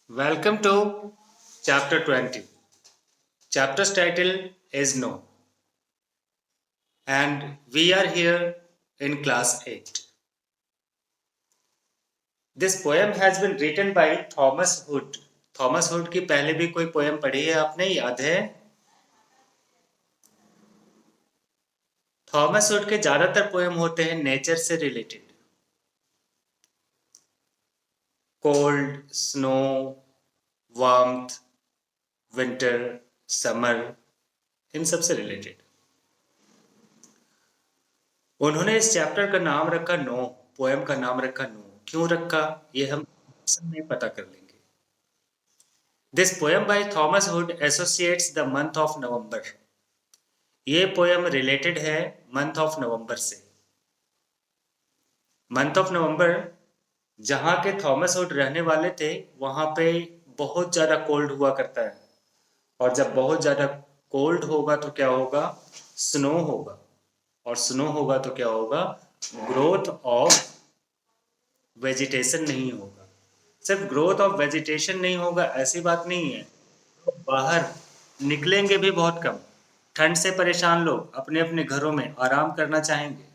Welcome to chapter 20. Chapter's title is No, and we are here in class 8. This poem has been written by Thomas Hood. Thomas hood की पहले भी कोई poem पढ़ी है आपने, याद है? थॉमस हुड के ज्यादातर पोएम होते हैं नेचर से related. Cold, snow, warmth, winter, summer, इन सब से रिलेटेड। उन्होंने इस चैप्टर का नाम रखा नो, पोएम का नाम रखा नो। क्यों रखा ये हम सब में पता कर लेंगे। This poem by Thomas hood associates the month of November. ये पोएम रिलेटेड है मंथ ऑफ नवंबर से। मंथ ऑफ नवंबर जहाँ के थॉमस हुड रहने वाले थे वहाँ पे बहुत ज़्यादा कोल्ड हुआ करता है, और जब बहुत ज़्यादा कोल्ड होगा तो क्या होगा? स्नो होगा, और स्नो होगा तो क्या होगा? ग्रोथ ऑफ वेजिटेशन नहीं होगा। सिर्फ ग्रोथ ऑफ वेजिटेशन नहीं होगा ऐसी बात नहीं है, बाहर निकलेंगे भी बहुत कम। ठंड से परेशान लोग अपने अपने घरों में आराम करना चाहेंगे।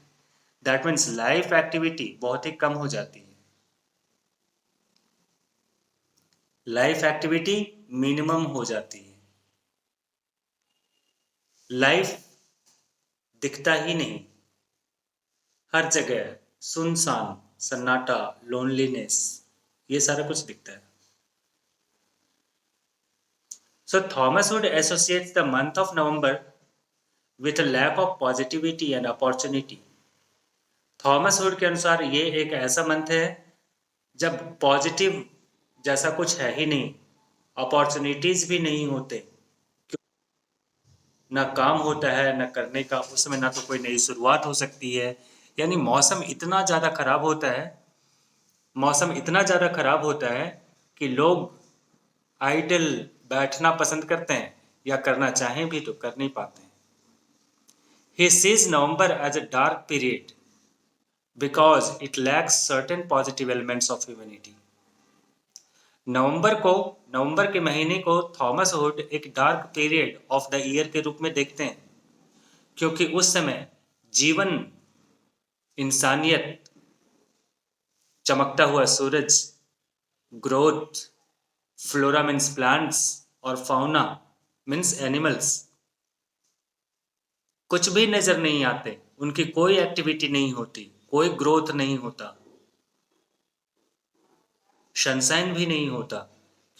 दैट मीन्स लाइफ एक्टिविटी बहुत ही कम हो जाती है। लाइफ एक्टिविटी मिनिमम हो जाती है। लाइफ दिखता ही नहीं, हर जगह सुनसान, सन्नाटा, लोनलीनेस, ये सारा कुछ दिखता है। So Thomas Hood associates the month of November with a lack of positivity and opportunity. Thomas hood के अनुसार ये एक ऐसा मंथ है जब पॉजिटिव जैसा कुछ है ही नहीं, अपॉर्चुनिटीज भी नहीं होते, ना काम होता है ना करने का, उस समय ना तो कोई नई शुरुआत हो सकती है। यानी मौसम इतना ज़्यादा खराब होता है, मौसम इतना ज़्यादा खराब होता है कि लोग आइडल बैठना पसंद करते हैं, या करना चाहें भी तो कर नहीं पाते हैं। He sees November as a dark period because it lacks certain positive elements of humanity. नवंबर के महीने को थॉमस हुड एक dark period of the year के रूप में देखते हैं, क्योंकि उस समय जीवन, इंसानियत, चमकता हुआ सूरज, ग्रोथ, फ्लोरा मीन्स प्लांट्स, और फाउना मीन्स एनिमल्स कुछ भी नजर नहीं आते। उनकी कोई एक्टिविटी नहीं होती, कोई ग्रोथ नहीं होता, सनशाइन भी नहीं होता,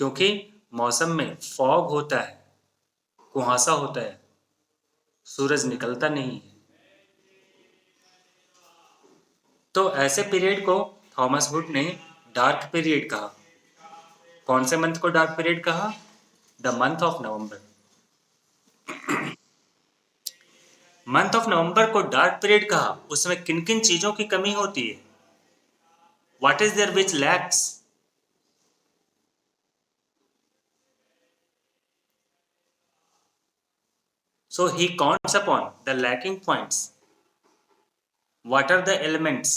क्योंकि मौसम में फॉग होता है, कुहासा होता है, सूरज निकलता नहीं है। तो ऐसे पीरियड को थॉमस हुड ने डार्क पीरियड कहा। कौन से मंथ को डार्क पीरियड कहा? The month of November. Month of November को डार्क पीरियड कहा। उसमें किन किन चीजों की कमी होती है? What is there which lacks? So he counts upon the lacking points. What are the elements?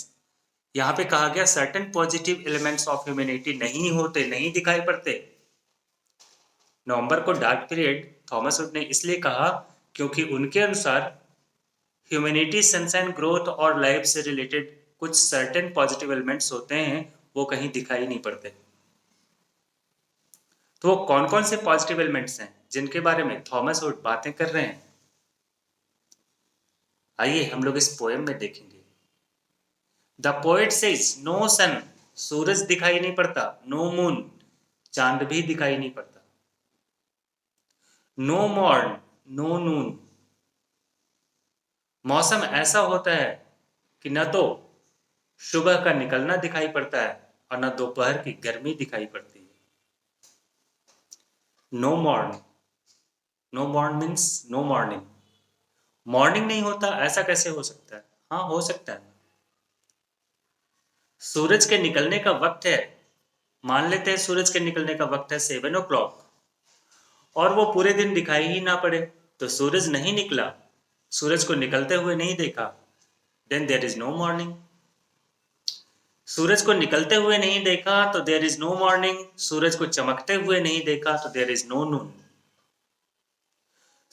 यहाँ पे कहा गया certain positive elements of humanity नहीं होते, नहीं दिखाई पड़ते। नवंबर को डार्क पीरियड थॉमस हुड ने इसलिए कहा क्योंकि उनके अनुसार ह्यूमैनिटी, सनशाइन, ग्रोथ और लाइफ से रिलेटेड कुछ सर्टेन पॉजिटिव एलिमेंट्स होते हैं, वो कहीं दिखाई नहीं पड़ते। तो वो कौन कौन से पॉजिटिव एलिमेंट्स हैं जिनके बारे में थॉमस हुड बातें कर रहे हैं? आइए हम लोग इस पोएम में देखेंगे। द पोएट सेज नो सन, सूरज दिखाई नहीं पड़ता। नो मून, चांद भी दिखाई नहीं पड़ता। नो मॉर्न, नो नून, मौसम ऐसा होता है कि न तो सुबह का निकलना दिखाई पड़ता है और न दोपहर की गर्मी दिखाई पड़ती है। No morn, no morn means no morning. Morning नहीं होता ऐसा कैसे हो सकता है? हाँ, हो सकता है। सूरज के निकलने का वक्त है, मान लेते हैं सूरज के निकलने का वक्त है 7 o'clock, और वो पूरे दिन दिखाई ही ना पड़े, तो सूरज नहीं निकला, सूरज को निकलते हुए नहीं देखा, then there is no morning. सूरज को निकलते हुए नहीं देखा तो देयर इज नो मॉर्निंग, सूरज को चमकते हुए नहीं देखा तो देयर इज नो नून,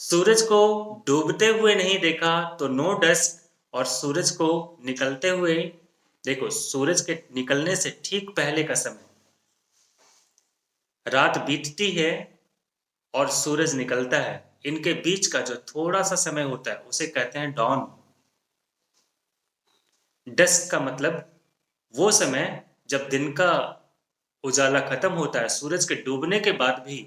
सूरज को डूबते हुए नहीं देखा तो नो डस्क, और सूरज को निकलते हुए, देखो सूरज के निकलने से ठीक पहले का समय, रात बीतती है और सूरज निकलता है, इनके बीच का जो थोड़ा सा समय होता है उसे कहते हैं डॉन। डस्क का मतलब वो समय जब दिन का उजाला खत्म होता है, सूरज के डूबने के बाद भी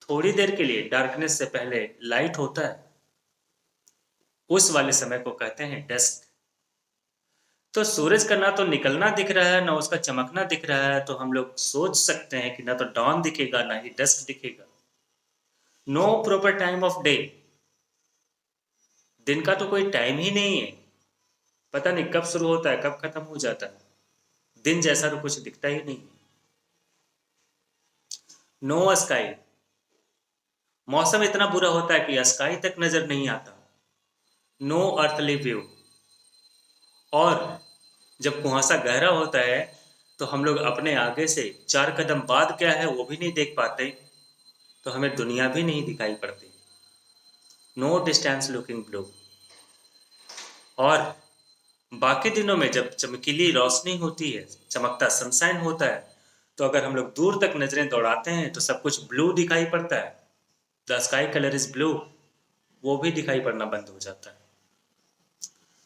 थोड़ी देर के लिए डार्कनेस से पहले लाइट होता है, उस वाले समय को कहते हैं डस्क। तो सूरज का ना तो निकलना दिख रहा है ना उसका चमकना दिख रहा है, तो हम लोग सोच सकते हैं कि ना तो डॉन दिखेगा ना ही डस्क दिखेगा। No proper time of day, दिन का तो कोई टाइम ही नहीं है, पता नहीं कब शुरू होता है कब खत्म हो जाता है, दिन जैसा तो कुछ दिखता ही नहीं। नो स्काई, मौसम इतना बुरा होता है कि स्काई तक नजर नहीं आता। नो अर्थली व्यू, और जब कुहासा गहरा होता है तो हम लोग अपने आगे से 4 कदम बाद क्या है वो भी नहीं देख पाते, तो हमें दुनिया भी नहीं दिखाई पड़ती। नो डिस्टेंस लुकिंग ब्लू, और बाकी दिनों में जब चमकीली रोशनी होती है, चमकता सनशाइन होता है, तो अगर हम लोग दूर तक नजरें दौड़ाते हैं तो सब कुछ ब्लू दिखाई पड़ता है, the sky colour is blue, वो भी दिखाई पड़ना बंद हो जाता है।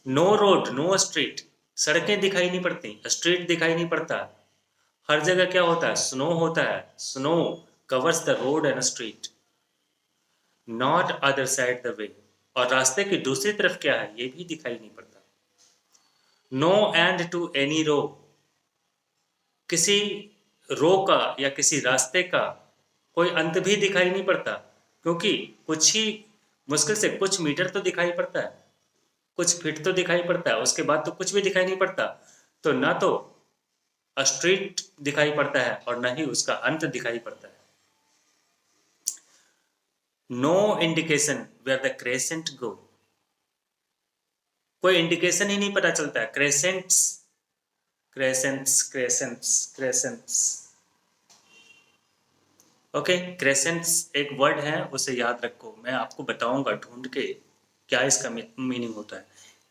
नो रोड नो स्ट्रीट, सड़कें दिखाई नहीं पड़ती, स्ट्रीट दिखाई नहीं पड़ता, हर जगह क्या होता है स्नो होता है, snow covers the road and street. Not other side the वे, और रास्ते की दूसरी तरफ क्या है ये भी दिखाई नहीं पड़ता। No end to any row, किसी रो का या किसी रास्ते का कोई अंत भी दिखाई नहीं पड़ता, क्योंकि कुछ ही मुश्किल से कुछ मीटर तो दिखाई पड़ता है, कुछ फीट तो दिखाई पड़ता है, उसके बाद तो कुछ भी दिखाई नहीं पड़ता। तो ना तो स्ट्रीट दिखाई पड़ता है और ना ही उसका अंत दिखाई पड़ता है। No indication where the crescent go, कोई इंडिकेशन ही नहीं पता चलता है, क्रेसेंट्स क्रेसेंट्स क्रेसेंट्स क्रेसेंट्स, ओके। क्रेसेंट्स एक वर्ड है, उसे याद रखो, मैं आपको बताऊंगा ढूंढ के क्या इसका मीनिंग होता है।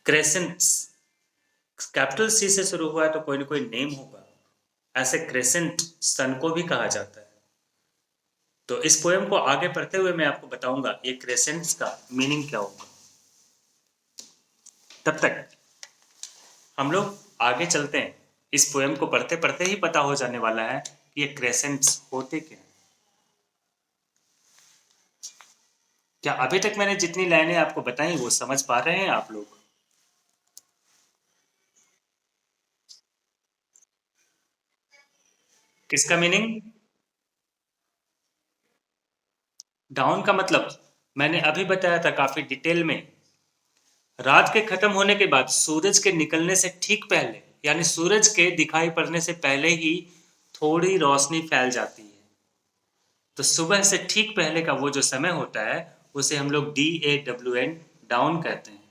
क्रेसेंट्स कैपिटल सी से शुरू हुआ है तो कोई ना कोई नेम होगा, ऐसे क्रेसेंट सन को भी कहा जाता है। तो इस पोएम को आगे पढ़ते हुए मैं आपको बताऊंगा ये क्रेसेंट्स का मीनिंग क्या होगा। तब तक हम लोग आगे चलते हैं, इस पोएम को पढ़ते पढ़ते ही पता हो जाने वाला है कि ये क्रेसेंट्स होते क्या हैं। क्या अभी तक मैंने जितनी लाइनें आपको बताई वो समझ पा रहे हैं आप लोग? किसका मीनिंग? डाउन का मतलब मैंने अभी बताया था काफी डिटेल में, रात के खत्म होने के बाद सूरज के निकलने से ठीक पहले, यानी सूरज के दिखाई पड़ने से पहले ही थोड़ी रोशनी फैल जाती है, तो सुबह से ठीक पहले का वो जो समय होता है उसे हम लोग DAWN डाउन कहते हैं।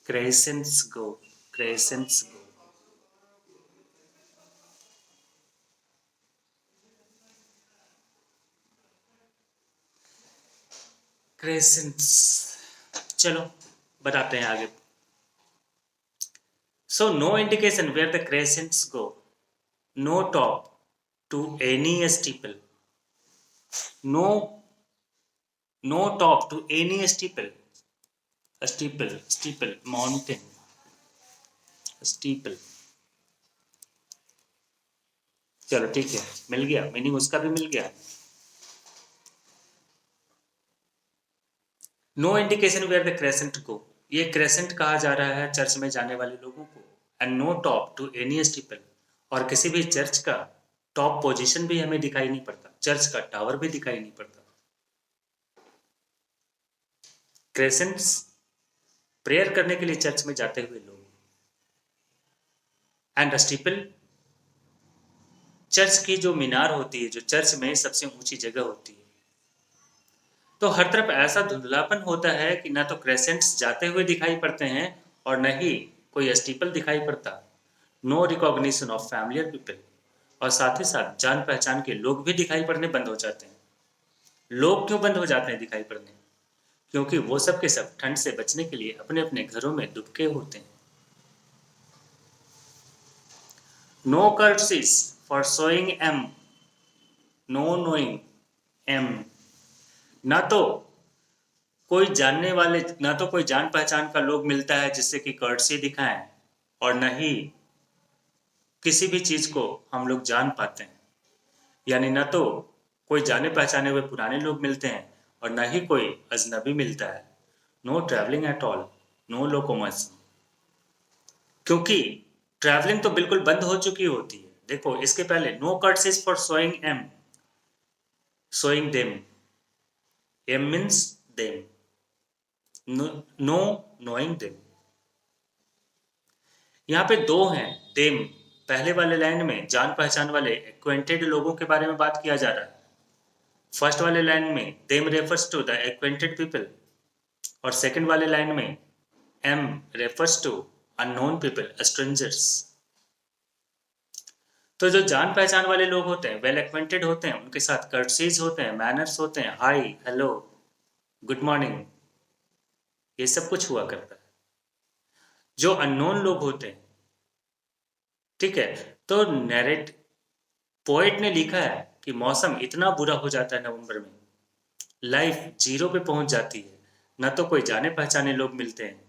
क्रेसेंट्स गो, क्रेसेंट्स गो, क्रेसेंट्स। चलो बताते हैं आगे। So no indication where the crescents go, no top to any steeple, no no top to any steeple, steeple steeple mountain, steeple. चलो ठीक है, मिल गया मीनिंग, उसका भी मिल गया। No indication where the crescent को, ये क्रेसेंट कहा जा रहा है चर्च में जाने वाले लोगों को। And no top to any steeple, और किसी भी चर्च का टॉप पोजीशन भी हमें दिखाई नहीं पड़ता, चर्च का टावर भी दिखाई नहीं पड़ता। क्रेसेंट्स प्रेयर करने के लिए चर्च में जाते हुए लोग, एंड स्टीपल चर्च की जो मीनार होती है, जो चर्च में सबसे ऊंची जगह होती है। तो हर तरफ ऐसा धुंधलापन होता है कि ना तो क्रेसेंट्स जाते हुए दिखाई पड़ते हैं और न ही कोई स्टीपल दिखाई पड़ता। No recognition of familiar people, और साथ ही साथ जान पहचान के लोग भी दिखाई पड़ने बंद हो जाते हैं। लोग क्यों बंद हो जाते हैं दिखाई पड़ने? क्योंकि वो सब के सब ठंड से बचने के लिए अपने अपने घरों में दुबके होते हैं। No कर्टसीज for showing M, know knowing M. ना तो कोई जानने वाले, ना तो कोई जान पहचान का लोग मिलता है जिससे कि कर्टसी दिखाएं, और न ही किसी भी चीज को हम लोग जान पाते हैं। यानी ना तो कोई जाने पहचाने हुए पुराने लोग मिलते हैं और न ही कोई अजनबी मिलता है। No travelling at all, no locomotion. क्योंकि ट्रैवलिंग तो बिल्कुल बंद हो चुकी होती है। देखो इसके पहले no कर्टसीज for showing M, showing them, M means them, know knowing them. यहाँ पे दो हैं देम। पहले वाले लाइन में जान पहचान वाले एक्वेंटेड लोगों के बारे में बात किया जा रहा है। फर्स्ट वाले लाइन में them refers to the acquainted people, और सेकंड वाले लाइन में M refers to unknown people, strangers. तो जो जान पहचान वाले लोग होते हैं, वेल एक्वेंटेड होते हैं, उनके साथ कर्टसीज होते हैं, मैनर्स होते हैं, हाई, हेलो, गुड मॉर्निंग, ये सब कुछ हुआ करता है। जो अननोन लोग होते हैं, ठीक है, तो नैरेट पोएट ने लिखा है कि मौसम इतना बुरा हो जाता है नवंबर में, लाइफ जीरो पे पहुंच जाती है, न तो कोई जाने पहचाने लोग मिलते हैं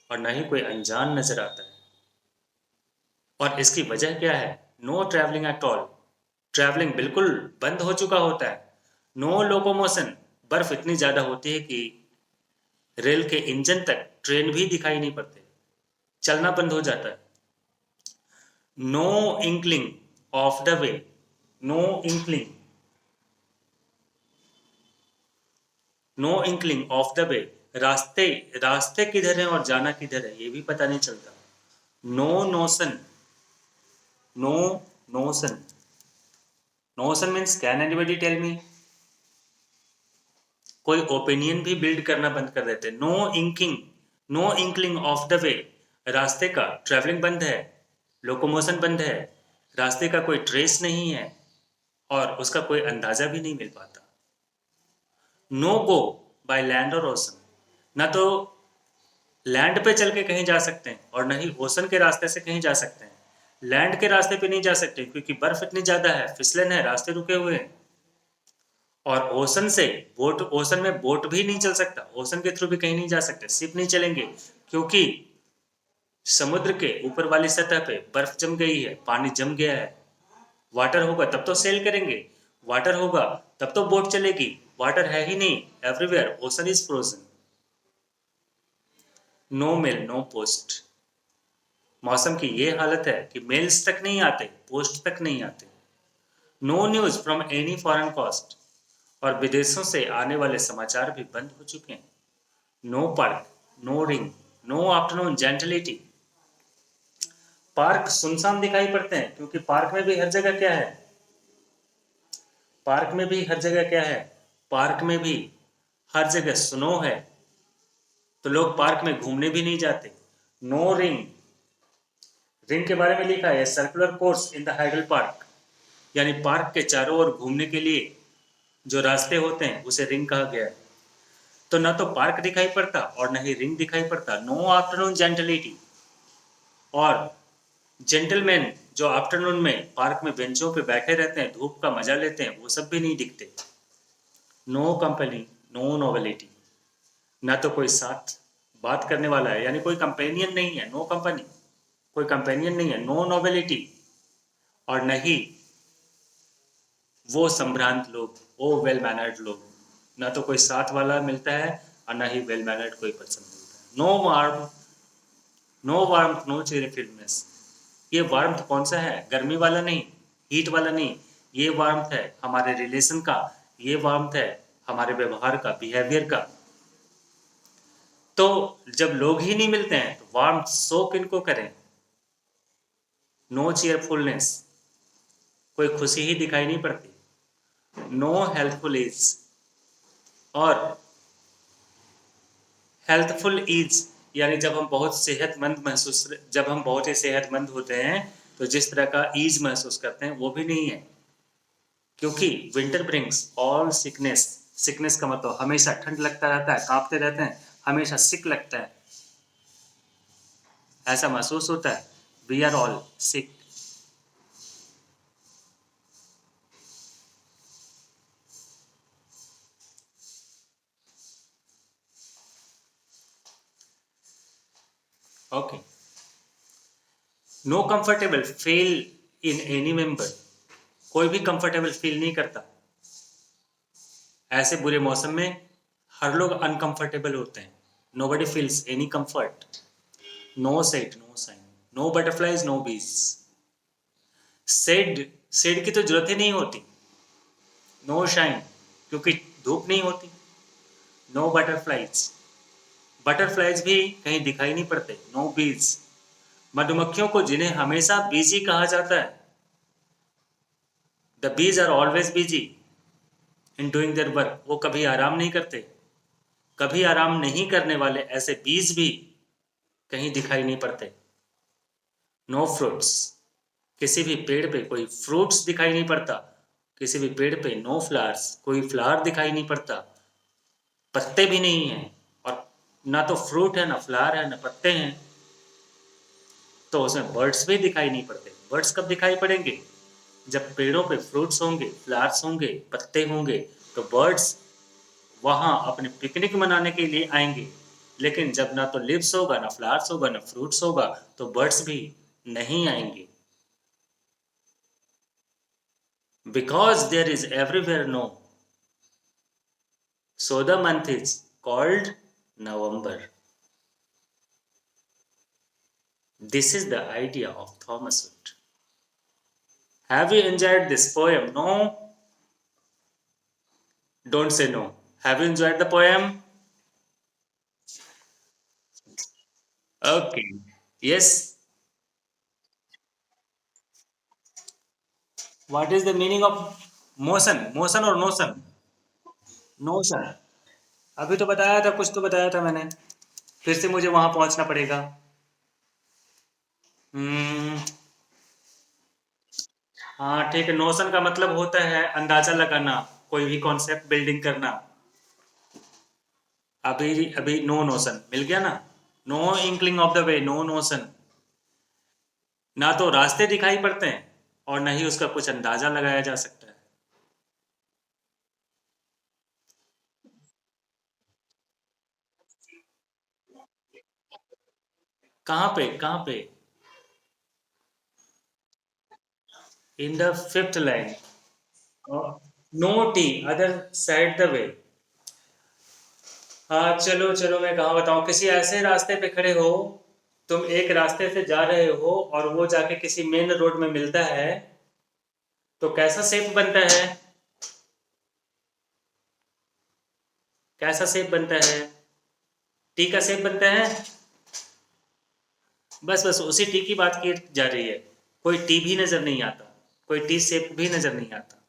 और न ही कोई अनजान नजर आता है। और इसकी वजह क्या है? No travelling at all, travelling बिल्कुल बंद हो चुका होता है। नो लोकोमोशन, बर्फ इतनी ज्यादा होती है कि रेल के इंजन तक ट्रेन भी दिखाई नहीं पड़ते, चलना बंद हो जाता है। No inkling of the way, no inkling, no inkling of the way, रास्ते रास्ते किधर है और जाना किधर है ये भी पता नहीं चलता। No notion, no notion, notion means can anybody tell me, कोई ओपिनियन भी बिल्ड करना बंद कर देते। No inking, no inkling of the way, रास्ते का ट्रैवलिंग बंद है, लोकोमोशन बंद है, रास्ते का कोई ट्रेस नहीं है और उसका कोई अंदाजा भी नहीं मिल पाता। नो गो बाय लैंड और ओशन, ना तो लैंड पे चल के कहीं जा सकते हैं और न ही ओशन के रास्ते से कहीं जा सकते हैं। लैंड के रास्ते पे नहीं जा सकते क्योंकि बर्फ इतनी ज्यादा है, फिसलन है, रास्ते रुके हुए हैं। और ओशन से बोट, ओशन में बोट भी नहीं चल सकता, ओशन के थ्रू भी कहीं नहीं जा सकते, शिप नहीं चलेंगे क्योंकि समुद्र के ऊपर वाली सतह पे बर्फ जम गई है, पानी जम गया है। वाटर होगा तब तो सेल करेंगे, वाटर होगा तब तो बोट चलेगी, वाटर है ही नहीं, everywhere ocean is frozen. No mail no post, मौसम की ये हालत है कि मेल्स तक नहीं आते, पोस्ट तक नहीं आते। No news from any foreign coast, और विदेशों से आने वाले समाचार भी बंद हो चुके हैं। No park, no ring, no afternoon gentility, park सुनसान दिखाई पड़ते हैं क्योंकि पार्क में भी हर जगह क्या है, पार्क में भी हर जगह क्या है, पार्क में भी हर जगह स्नो है, तो लोग पार्क में घूमने भी नहीं जाते। नो रिंग, रिंग के बारे में लिखा है circular course in the hydel park, यानी पार्क के चारों ओर घूमने के लिए जो रास्ते होते हैं उसे रिंग कहा गया है। तो ना तो पार्क दिखाई पड़ता और न ही रिंग दिखाई पड़ता। नो आफ्टरनून जेंटलिटी, और जेंटलमैन जो आफ्टरनून में पार्क में बेंचों पे बैठे रहते हैं, धूप का मजा लेते हैं, वो सब भी नहीं दिखते। नो कंपनी, नो नोवेलिटी, ना तो कोई साथ बात करने वाला है, यानी कोई कंपेनियन नहीं है, नो कंपनी, कोई कंपेनियन नहीं है। नो नोवेलिटी, और न ही वो संभ्रांत लोग, वो वेल मैनर्ड लोग, ना तो कोई साथ वाला मिलता है और ना ही वेल मैनर्ड कोई पर्सन मिलता है। No warm, no warm, no cheerfulness, ये वार्म कौन सा है? गर्मी वाला नहीं, हीट वाला नहीं, ये वार्म है हमारे रिलेशन का, ये वार्म है हमारे व्यवहार का, बिहेवियर का। तो जब लोग ही नहीं मिलते हैं तो वार्म शो किनको करें? नो चीयरफुलनेस, कोई खुशी ही दिखाई नहीं पड़ती। नो हेल्पफुल एज, और हेल्थफुल ईज, यानी जब हम बहुत ही सेहतमंद होते हैं तो जिस तरह का ईज महसूस करते हैं वो भी नहीं है, क्योंकि winter brings all sickness. Sickness का मतलब हमेशा ठंड लगता रहता है, कांपते रहते हैं, हमेशा सिक लगता है, ऐसा महसूस होता है। We are all sick. Okay. No comfortable feel in any member. कोई भी कंफर्टेबल फील नहीं करता। ऐसे बुरे मौसम में हर लोग अनकंफर्टेबल होते हैं। Nobody feels any comfort. No set, no sign, no butterflies, no bees. Shade, shade की तो जरूरत ही नहीं होती। नो शाइन, क्योंकि धूप नहीं होती। नो बटरफ्लाइज, बटरफ्लाइज भी कहीं दिखाई नहीं पड़ते। नो बीज, मधुमक्खियों को जिन्हें हमेशा बिजी कहा जाता है, the bees are always busy in doing their work. वो कभी आराम नहीं करते। कभी आराम नहीं करने वाले ऐसे बीज भी कहीं दिखाई नहीं पड़ते। नो फ्रूट्स, किसी भी पेड़ पे कोई फ्रूट्स दिखाई नहीं पड़ता। किसी भी पेड़ पे नो फ्लावर्स, कोई फ्लावर दिखाई नहीं पड़ता। पत्ते भी नहीं हैं, और ना तो फ्रूट है, ना फ्लावर है, ना पत्ते हैं, तो उसमें बर्ड्स भी दिखाई नहीं पड़ते। बर्ड्स कब दिखाई पड़ेंगे? जब पेड़ों पे फ्रूट्स होंगे, फ्लावर्स होंगे, पत्ते होंगे, तो बर्ड्स वहाँ अपने पिकनिक मनाने के लिए आएंगे। लेकिन जब ना तो लिव्स होगा, ना फ्लावर्स होगा, ना फ्रूट्स होगा, तो बर्ड्स भी नहीं आएंगे। Because there is everywhere no, so the month is called November. This is the idea of Thomas Hood. Have you enjoyed this poem? No? Don't say no. Have you enjoyed the poem? Okay. Yes. What is the meaning of motion? Motion or notion? Notion. अभी तो बताया था, कुछ तो बताया था मैंने। फिर से मुझे वहां पहुंचना पड़ेगा। हम्म। हाँ ठीक है। नोशन का मतलब होता है अंदाजा लगाना, कोई भी कॉन्सेप्ट बिल्डिंग करना। अभी अभी नो नोशन मिल गया ना। No inkling of the way, no notion. ना तो रास्ते दिखाई पड़ते हैं और ना ही उसका कुछ अंदाजा लगाया जा सकता है। कहाँ पे, कहाँ पे? In the fifth line. No T other side the way. हाँ चलो चलो, मैं कहाँ बताऊँ। किसी ऐसे रास्ते पे खड़े हो, तुम एक रास्ते से जा रहे हो और वो जाके किसी मेन रोड में मिलता है, तो कैसा शेप बनता है? कैसा शेप बनता है? टी का शेप बनता है। बस बस उसी टी की बात की जा रही है। कोई टी भी नजर नहीं आता, कोई टी शेप भी नजर नहीं आता।